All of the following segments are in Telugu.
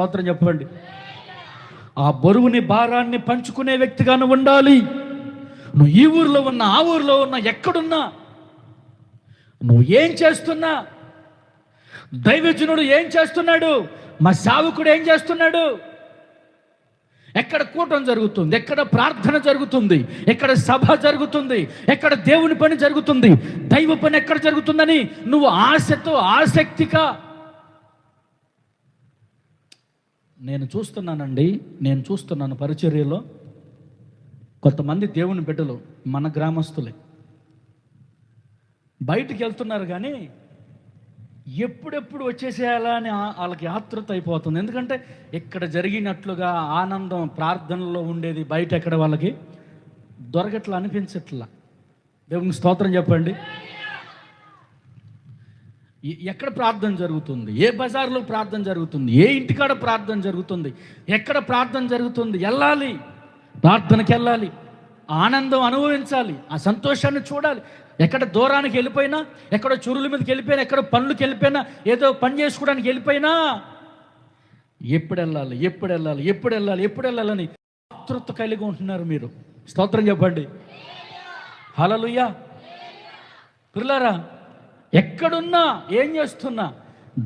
స్తోత్రం చెప్పండి. ఆ బరువుని భారాన్ని పంచుకునే వ్యక్తిగా నువ్వు ఉండాలి. నువ్వు ఈ ఊర్లో ఉన్నా, ఆ ఊర్లో ఉన్నా, ఎక్కడున్నా, నువ్వు ఏం చేస్తున్నా, దైవజనుడు ఏం చేస్తున్నాడు, మా సేవకుడు ఏం చేస్తున్నాడు, ఎక్కడ కూటం జరుగుతుంది, ఎక్కడ ప్రార్థన జరుగుతుంది, ఎక్కడ సభ జరుగుతుంది, ఎక్కడ దేవుని పని జరుగుతుంది, దైవ పని ఎక్కడ జరుగుతుందని నువ్వు ఆశతో ఆసక్తిగా. నేను చూస్తున్నాను పరిచర్యలో కొంతమంది దేవుని బిడ్డలు మన గ్రామస్తులే బయటికి వెళ్తున్నారు, కానీ ఎప్పుడెప్పుడు వచ్చేసేయాలా అని వాళ్ళకి ఆతృత అయిపోతుంది. ఎందుకంటే ఇక్కడ జరిగినట్లుగా ఆనందం ప్రార్థనలో ఉండేది బయట ఎక్కడ వాళ్ళకి దొరకట్లా, అనిపించట్లా. దేవుని స్తోత్రం చెప్పండి. ఎక్కడ ప్రార్థన జరుగుతుంది, ఏ బజార్లో ప్రార్థన జరుగుతుంది, ఏ ఇంటికాడ ప్రార్థన జరుగుతుంది, ఎక్కడ ప్రార్థన జరుగుతుంది, వెళ్ళాలి, ప్రార్థనకి వెళ్ళాలి, ఆనందం అనుభవించాలి, ఆ సంతోషాన్ని చూడాలి. ఎక్కడ దూరానికి వెళ్ళిపోయినా, ఎక్కడ చురుల మీదకి వెళ్ళిపోయినా, ఎక్కడ పనులకు వెళ్ళిపోయినా, ఏదో పని చేసుకోవడానికి వెళ్ళిపోయినా ఎప్పుడు వెళ్ళాలని ఆతృత కలిగి ఉంటున్నారు మీరు. స్తోత్రం చెప్పండి. హల్లెలూయా. పిల్లారా, ఎక్కడున్నా, ఏం చేస్తున్నా,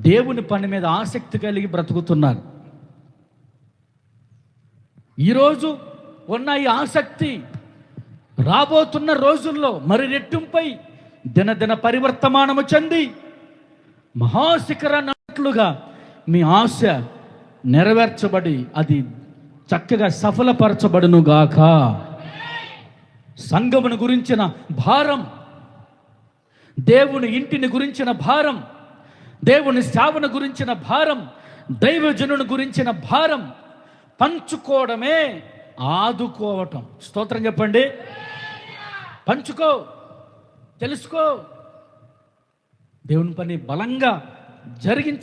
దేవుని పని మీద ఆసక్తి కలిగి బ్రతుకుతున్నారు. ఈరోజు ఉన్న ఈ ఆసక్తి రాబోతున్న రోజుల్లో మరి రెట్టింపై దినదిన పరివర్తమానము చెంది మహాశిఖరన్నట్లుగా మీ ఆశ నెరవేర్చబడి అది చక్కగా సఫలపరచబడును గాక. సంఘమును గురించిన భారం, దేవుని ఇంటిని గురించిన భారం, దేవుని సేవను గురించిన భారం, దైవజనుని గురించిన భారం పంచుకోవడమే ఆదుకోవటం. స్తోత్రం చెప్పండి. పంచుకో, తెలుసుకో, దేవుని పని బలంగా జరిగించి